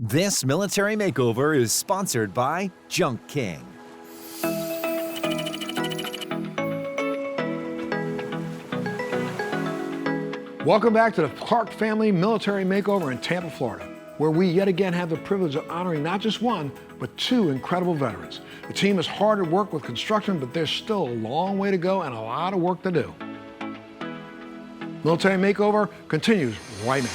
This Military Makeover is sponsored by Junk King. Welcome back to the Clarke family Military Makeover in Tampa, Florida, where we yet again have the privilege of honoring not just one, but two incredible veterans. The team is hard at work with construction, but there's still a long way to go and a lot of work to do. Military Makeover continues right now.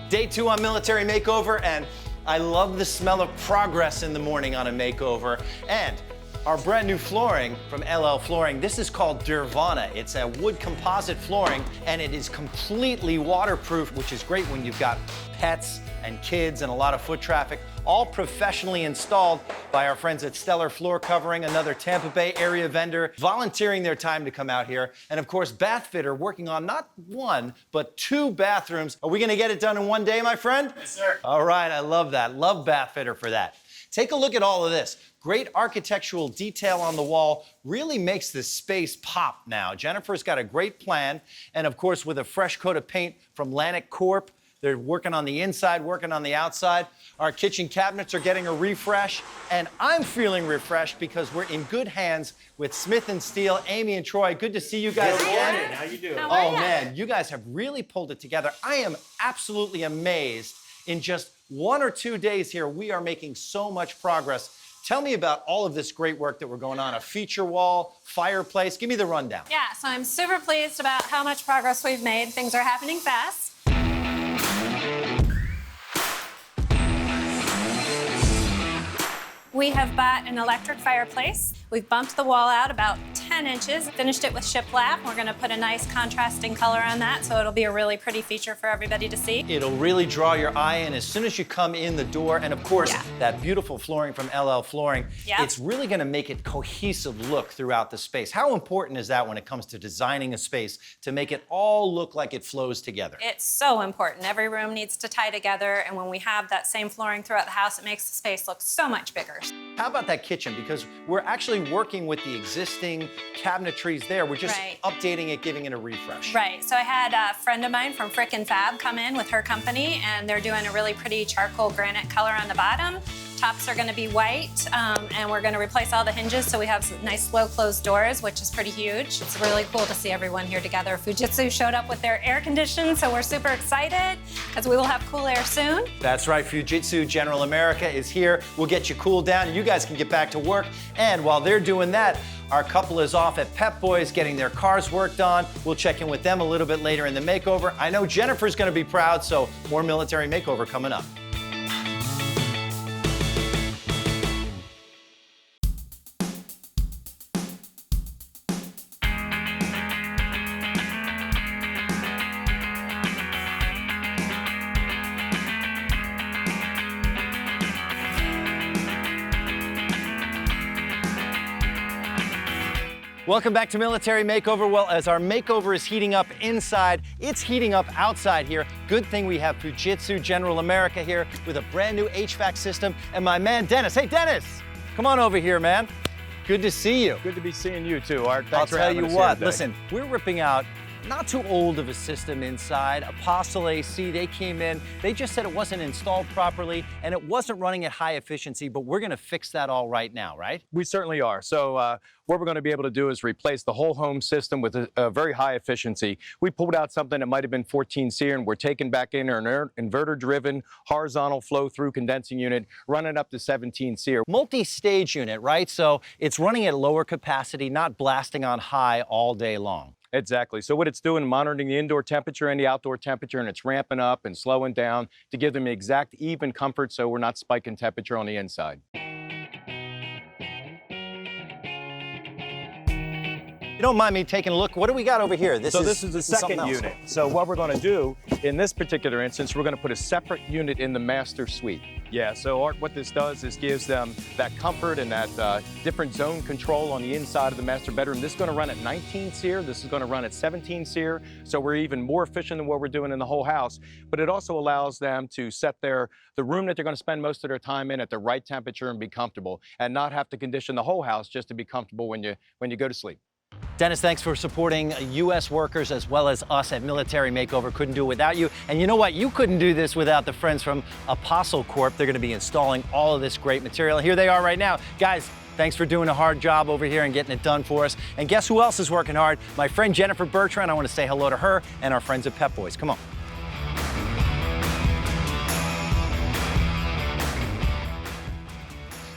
Day 2 on Military Makeover, and I love the smell of progress in the morning on a makeover. And our brand new flooring from LL Flooring, this is called Nirvana. It's a wood composite flooring, and it is completely waterproof, which is great when you've got pets and kids and a lot of foot traffic, all professionally installed by our friends at Stellar Floor Covering, another Tampa Bay area vendor, volunteering their time to come out here. And of course, Bath Fitter working on not one, but 2 bathrooms. Are we gonna get it done in one day, my friend? Yes, sir. All right, I love that. Love Bath Fitter for that. Take a look at all of this. Great architectural detail on the wall really makes this space pop now. Jennifer's got a great plan, and of course, with a fresh coat of paint from Lanik Corp, they're working on the inside, working on the outside. Our kitchen cabinets are getting a refresh, and I'm feeling refreshed because we're in good hands with Smith & Steel. Amy and Troy, good to see you guys again. How you doing? Oh man, you guys have really pulled it together. I am absolutely amazed. In just 1 or 2 days here, we are making so much progress. Tell me about all of this great work that we're going on. A feature wall, fireplace. Give me the rundown. Yeah, so I'm super pleased about how much progress we've made. Things are happening fast. We have bought an electric fireplace. We've bumped the wall out about 10 inches, finished it with shiplap. We're gonna put a nice contrasting color on that, so it'll be a really pretty feature for everybody to see. It'll really draw your eye in as soon as you come in the door. And of course, that beautiful flooring from LL Flooring, it's really gonna make it cohesive look throughout the space. How important is that when it comes to designing a space to make it all look like it flows together? It's so important. Every room needs to tie together, and when we have that same flooring throughout the house, it makes the space look so much bigger. How about that kitchen? Because we're actually working with the existing cabinetries there. We're just updating it, giving it a refresh. Right, so I had a friend of mine from Frick and Fab come in with her company, and they're doing a really pretty charcoal granite color on the bottom. Tops are gonna be white, and we're gonna replace all the hinges so we have some nice slow closed doors, which is pretty huge. It's really cool to see everyone here together. Fujitsu showed up with their air conditioning, so we're super excited because we will have cool air soon. That's right, Fujitsu General America is here. We'll get you cooled down and you guys can get back to work. And while they're doing that, our couple is off at Pep Boys getting their cars worked on. We'll check in with them a little bit later in the makeover. I know Jennifer's gonna be proud, so more Military Makeover coming up. Welcome back to Military Makeover. Well, as our makeover is heating up inside, it's heating up outside here. Good thing we have Fujitsu General America here with a brand new HVAC system. And my man, Dennis. Hey, Dennis, come on over here, man. Good to see you. Good to be seeing you too, Art. Thanks for having us here I'll tell you what, today. listen, we're ripping out not too old of a system inside. Apostle AC, they came in, they just said it wasn't installed properly and it wasn't running at high efficiency, but we're gonna fix that all right now, right? We certainly are. So what we're going to be able to do is replace the whole home system with a very high efficiency. We pulled out something that might have been 14 SEER and we're taking back in an inverter-driven horizontal flow-through condensing unit, running up to 17 SEER. Multi-stage unit, right? So it's running at lower capacity, not blasting on high all day long. Exactly. So what it's doing, monitoring the indoor temperature and the outdoor temperature, and it's ramping up and slowing down to give them the exact even comfort so we're not spiking temperature on the inside. don't mind me taking a look, what do we got over here? So this is the something second else. unit. So what we're going to do in this particular instance, we're going to put a separate unit in the master suite. Yeah, so what this does is gives them that comfort and that different zone control on the inside of the master bedroom. This is going to run at 19 SEER. This is going to run at 17 SEER. So we're even more efficient than what we're doing in the whole house. But it also allows them to set the room that they're going to spend most of their time in at the right temperature and be comfortable, and not have to condition the whole house just to be comfortable when you go to sleep. Dennis, thanks for supporting U.S. workers as well as us at Military Makeover. Couldn't do it without you. And you know what? You couldn't do this without the friends from Apostle Corp. They're going to be installing all of this great material. Here they are right now. Guys, thanks for doing a hard job over here and getting it done for us. And guess who else is working hard? My friend Jennifer Bertrand. I want to say hello to her and our friends at Pep Boys. Come on.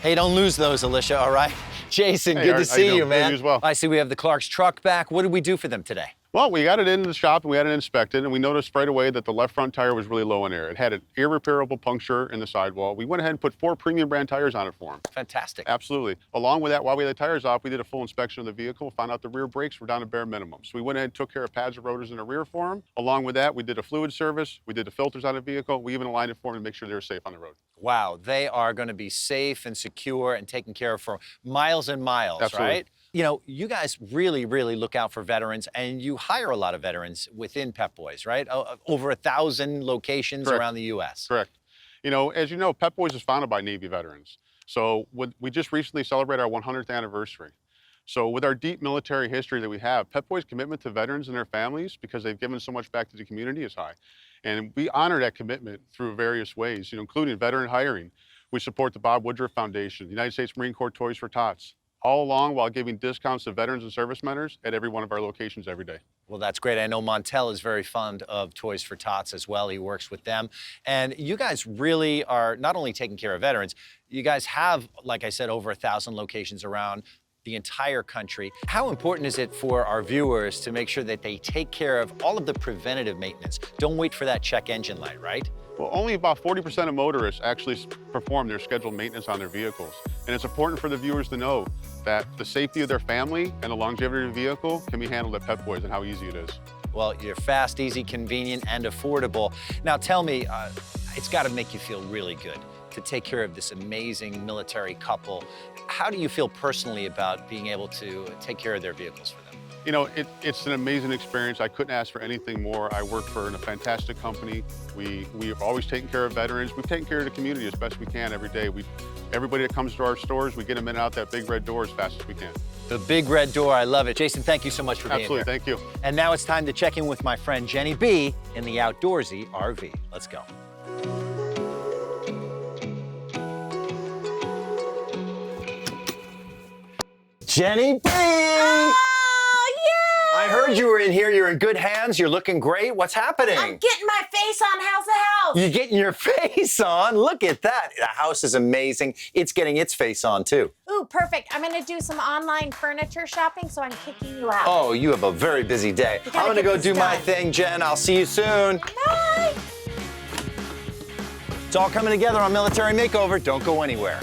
Hey, don't lose those, Alicia, all right? Jason, Hey, good Art, to how you see you, doing? Good man. you as well. I see we have the Clarke's truck back. What did we do for them today? Well, we got it into the shop and we had it inspected, and we noticed right away that the left front tire was really low in air. It had an irreparable puncture in the sidewall. We went ahead and put 4 premium brand tires on it for them. Fantastic. Absolutely. Along with that, while we had the tires off, we did a full inspection of the vehicle, found out the rear brakes were down to bare minimum. So we went ahead and took care of pads and rotors in the rear for them. Along with that, we did a fluid service, we did the filters on the vehicle, we even aligned it for them to make sure they were safe on the road. Wow, they are going to be safe and secure and taken care of for miles and miles, Absolutely. right? You know, you guys really, really look out for veterans, and you hire a lot of veterans within Pep Boys, right? Over 1,000 locations Correct. around the U.S. Correct. You know, as you know, Pep Boys is founded by Navy veterans. So we just recently celebrated our 100th anniversary. So with our deep military history that we have, Pep Boys' commitment to veterans and their families, because they've given so much back to the community, is high. And we honor that commitment through various ways, including veteran hiring. We support the Bob Woodruff Foundation, the United States Marine Corps Toys for Tots, all along while giving discounts to veterans and service members at every one of our locations every day. Well, that's great. I know Montel is very fond of Toys for Tots as well. He works with them. And you guys really are not only taking care of veterans, you guys have, like I said, over 1,000 locations around the entire country. How important is it for our viewers to make sure that they take care of all of the preventative maintenance? Don't wait for that check engine light, right? Well, only about 40% of motorists actually perform their scheduled maintenance on their vehicles. And it's important for the viewers to know that the safety of their family and the longevity of the vehicle can be handled at Pep Boys and how easy it is. Well, you're fast, easy, convenient, and affordable. Now tell me, it's got to make you feel really good to take care of this amazing military couple. How do you feel personally about being able to take care of their vehicles for them? You know, it's an amazing experience. I couldn't ask for anything more. I work for a fantastic company. We've always taken care of veterans. We've taken care of the community as best we can every day. Everybody that comes to our stores, we get them in and out that big red door as fast as we can. The big red door, I love it. Jason, thank you so much for being here. Absolutely, thank you. And now it's time to check in with my friend Jenny B in the Outdoorsy RV. Let's go. Jenny B! Oh, yeah! I heard you were in here. You're in good hands. You're looking great. What's happening? I'm getting my face on How's the House. You're getting your face on. Look at that. The house is amazing. It's getting its face on, too. Ooh, perfect. I'm going to do some online furniture shopping, so I'm kicking you out. Oh, you have a very busy day. You I'm gotta going to get go this do my done. thing, Jen. I'll see you soon. Bye! It's all coming together on Military Makeover. Don't go anywhere.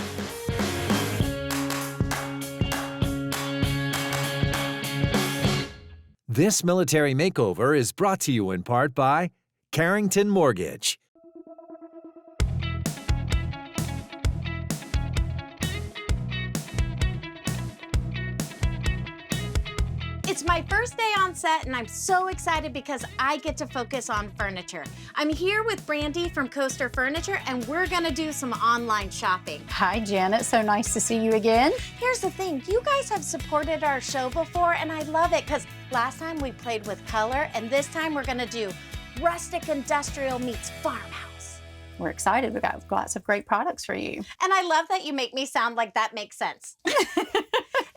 This Military Makeover is brought to you in part by Carrington Mortgage. It's my first day on set, and I'm so excited because I get to focus on furniture. I'm here with Brandy from Coaster Furniture, and we're gonna do some online shopping. Hi, Janet. So nice to see you again. Here's the thing, you guys have supported our show before, and I love it because last time we played with color, and this time we're gonna do rustic industrial meets farmhouse. We're excited. We've got lots of great products for you. And I love that you make me sound like that makes sense.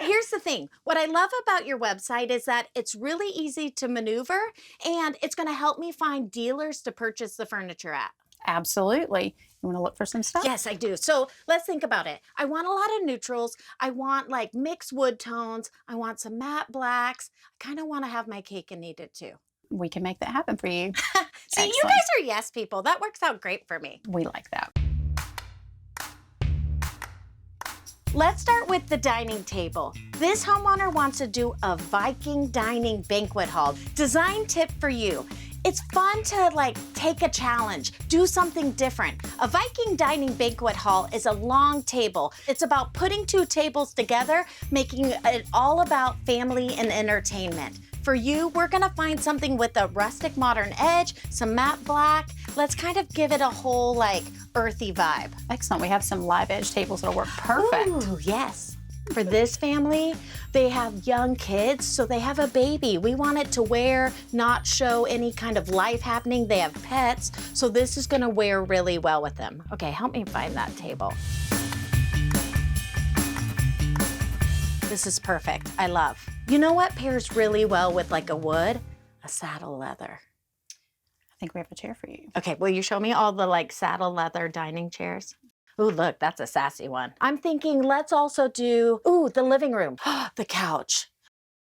Here's the thing. What I love about your website is that it's really easy to maneuver, and it's going to help me find dealers to purchase the furniture at. Absolutely. You want to look for some stuff? Yes, I do. So let's think about it. I want a lot of neutrals. I want like mixed wood tones. I want some matte blacks. I kind of want to have my cake and eat it too. We can make that happen for you. See, you Excellent. guys are yes people. That works out great for me. We like that. Let's start with the dining table. This homeowner wants to do a Viking dining banquet hall. Design tip for you. It's fun to take a challenge, do something different. A Viking dining banquet hall is a long table. It's about putting two tables together, making it all about family and entertainment. For you, we're gonna find something with a rustic modern edge, some matte black. Let's kind of give it a whole earthy vibe. Excellent. We have some live edge tables that'll work perfect. Ooh, yes. For this family, they have young kids, so they have a baby. We want it to wear, not show any kind of life happening. They have pets, so this is gonna wear really well with them. Okay, help me find that table. This is perfect, I love. You know what pairs really well with a wood? A saddle leather. I think we have a chair for you. Okay, will you show me all the saddle leather dining chairs? Ooh, look, that's a sassy one. I'm thinking let's also do, the living room, the couch.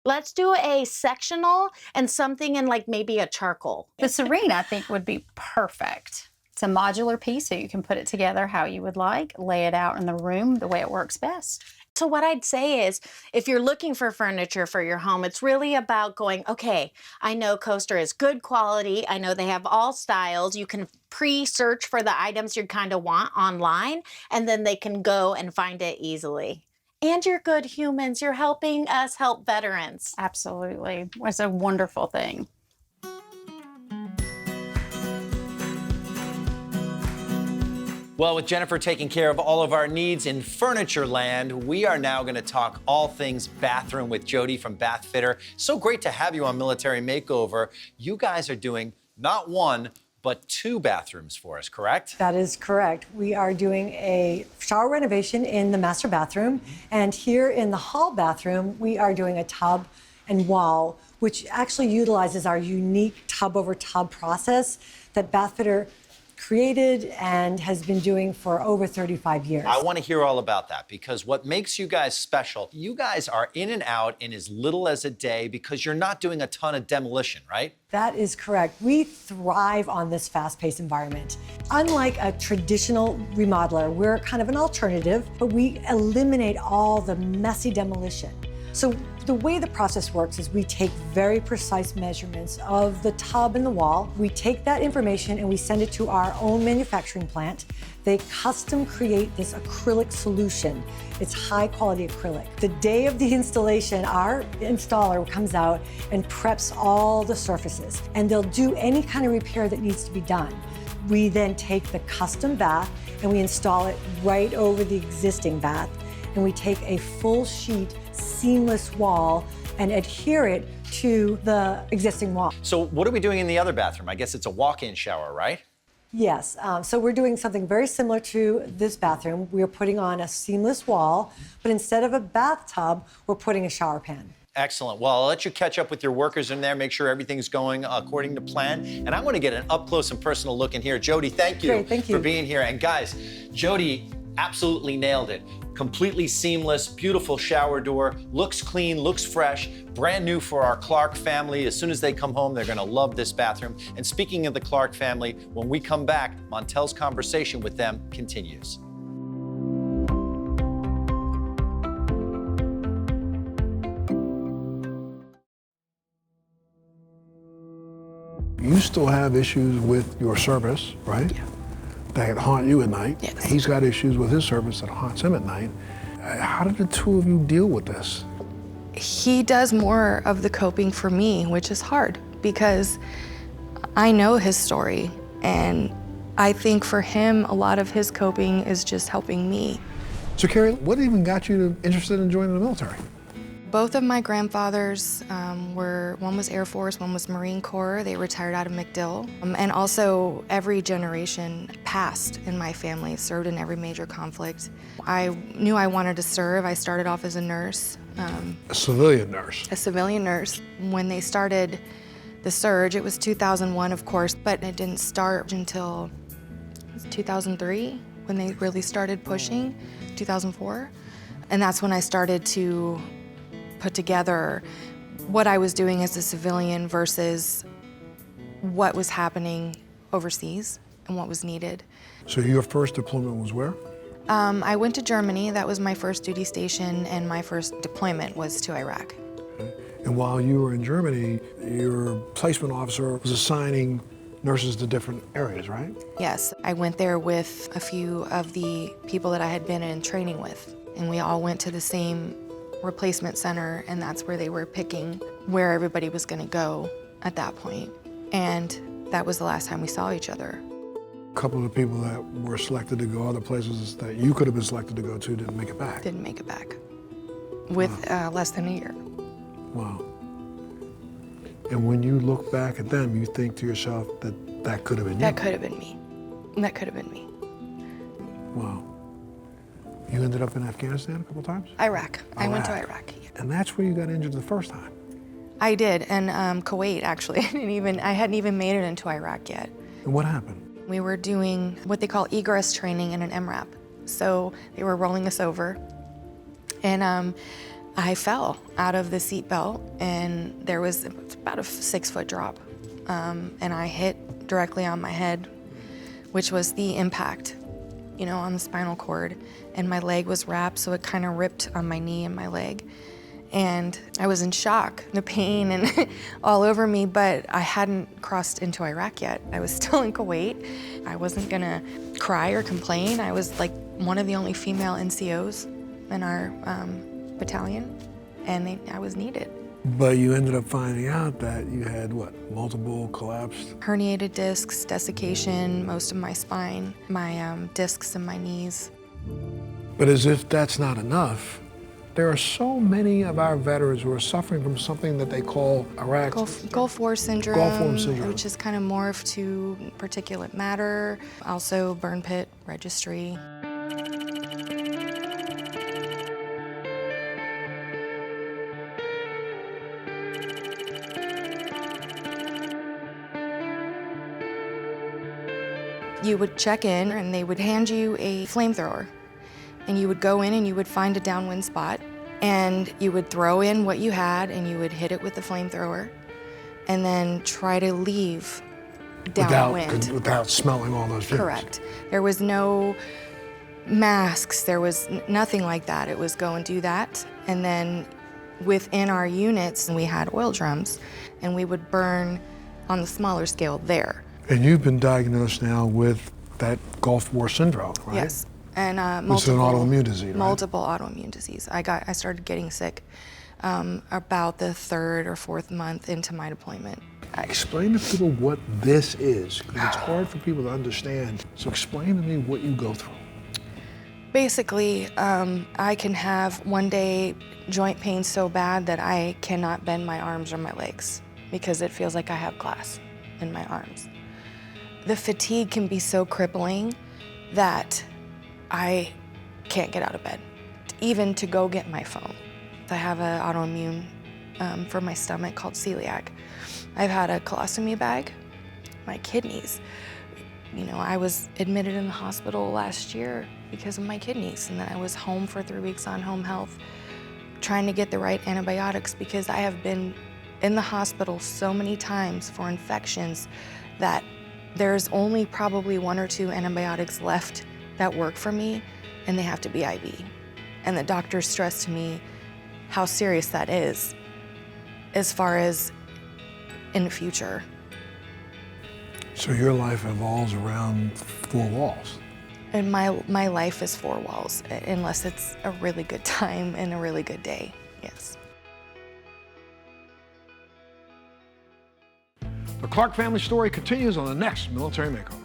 Let's do a sectional and something in maybe a charcoal. The Serene, I think, would be perfect. It's a modular piece, so you can put it together how you would like, lay it out in the room the way it works best. So what I'd say is, if you're looking for furniture for your home, it's really about going, okay, I know Coaster is good quality. I know they have all styles. You can pre-search for the items you kind of want online, and then they can go and find it easily. And you're good humans. You're helping us help veterans. Absolutely. It's a wonderful thing. Well, with Jennifer taking care of all of our needs in furniture land, we are now going to talk all things bathroom with Jody from Bath Fitter. So great to have you on Military Makeover. You guys are doing not one, but two bathrooms for us, correct? That is correct. We are doing a shower renovation in the master bathroom. And here in the hall bathroom, we are doing a tub and wall, which actually utilizes our unique tub over tub process that Bath Fitter created and has been doing for over 35 years. I want to hear all about that, because what makes you guys special, you guys are in and out in as little as a day because you're not doing a ton of demolition, right? That is correct. We thrive on this fast-paced environment. Unlike a traditional remodeler, we're kind of an alternative, but we eliminate all the messy demolition. So the way the process works is we take very precise measurements of the tub and the wall. We take that information and we send it to our own manufacturing plant. They custom create this acrylic solution. It's high quality acrylic. The day of the installation, our installer comes out and preps all the surfaces, and they'll do any kind of repair that needs to be done. We then take the custom bath and we install it right over the existing bath, and we take a full sheet seamless wall and adhere it to the existing wall. So what are we doing in the other bathroom? I guess it's a walk-in shower, right? Yes, so we're doing something very similar to this bathroom. We're putting on a seamless wall, but instead of a bathtub, we're putting a shower pan. Excellent. Well, I'll let you catch up with your workers in there, make sure everything's going according to plan. And I want to get an up-close and personal look in here. Jody, thank you, Great, thank you for being here. And guys, Jody absolutely nailed it. Completely seamless, beautiful shower door, looks clean, looks fresh, brand new for our Clarke family. As soon as they come home, they're gonna love this bathroom. And speaking of the Clarke family, when we come back, Montel's conversation with them continues. You still have issues with your service, right? Yeah. That haunt you at night. Yes. He's got issues with his service that haunts him at night. How did the two of you deal with this? He does more of the coping for me, which is hard because I know his story, and I think for him, a lot of his coping is just helping me. So Carrie, what even got you interested in joining the military? Both of my grandfathers one was Air Force, one was Marine Corps. They retired out of MacDill. And also every generation past in my family served in every major conflict. I knew I wanted to serve. I started off as a nurse. A civilian nurse? A civilian nurse. When they started the surge, it was 2001, of course, but it didn't start until 2003 when they really started pushing, 2004. And that's when I started to put together what I was doing as a civilian versus what was happening overseas and what was needed. So your first deployment was where? I went to Germany. That was my first duty station, and my first deployment was to Iraq. And while you were in Germany, your placement officer was assigning nurses to different areas, right? Yes, I went there with a few of the people that I had been in training with, and we all went to the same replacement center, and that's where they were picking where everybody was going to go at that point. And that was the last time we saw each other. A couple of the people that were selected to go other places that you could have been selected to go to didn't make it back. Didn't make it back with less than a year. Wow. And when you look back at them, you think to yourself that that could have been you. That could have been me. That could have been me. Wow. You ended up in Afghanistan a couple times? Iraq. I went to Iraq. And that's where you got injured the first time. I did, and Kuwait actually. I hadn't even made it into Iraq yet. And what happened? We were doing what they call egress training in an MRAP. So they were rolling us over, and I fell out of the seat belt, and there was about a 6-foot drop, and I hit directly on my head, which was the impact, you know, on the spinal cord, and my leg was wrapped, so it kind of ripped on my knee and my leg. And I was in shock, the pain and all over me, but I hadn't crossed into Iraq yet. I was still in Kuwait. I wasn't gonna cry or complain. I was like one of the only female NCOs in our battalion, and I was needed. But you ended up finding out that you had, what, multiple collapsed? Herniated discs, desiccation, most of my spine, my discs in my knees. But as if that's not enough, there are so many of our veterans who are suffering from something that they call Iraq. Gulf War syndrome, Gulf War syndrome, which is kind of morphed to particulate matter, also burn pit registry. You would check in and they would hand you a flamethrower, and you would go in and you would find a downwind spot, and you would throw in what you had and you would hit it with the flamethrower, and then try to leave downwind. Without smelling all those fumes. Correct. There was no masks, there was nothing like that. It was go and do that, and then within our units we had oil drums, and we would burn on the smaller scale there. And you've been diagnosed now with that Gulf War syndrome, right? Yes, and It's an autoimmune disease, right? Multiple autoimmune disease. I started getting sick about the 3rd or 4th month into my deployment. Explain to people what this is, because it's hard for people to understand. So explain to me what you go through. Basically, I can have one day joint pain so bad that I cannot bend my arms or my legs because it feels like I have glass in my arms. The fatigue can be so crippling that I can't get out of bed, even to go get my phone. I have an autoimmune for my stomach called celiac. I've had a colostomy bag, my kidneys. You know, I was admitted in the hospital last year because of my kidneys, and then I was home for 3 weeks on home health, trying to get the right antibiotics because I have been in the hospital so many times for infections that there's only probably 1 or 2 antibiotics left that work for me, and they have to be IV. And the doctor stressed to me how serious that is as far as in the future. So your life evolves around 4 walls. And my life is 4 walls, unless it's a really good time and a really good day, yes. The Clarke family story continues on the next Military Makeover.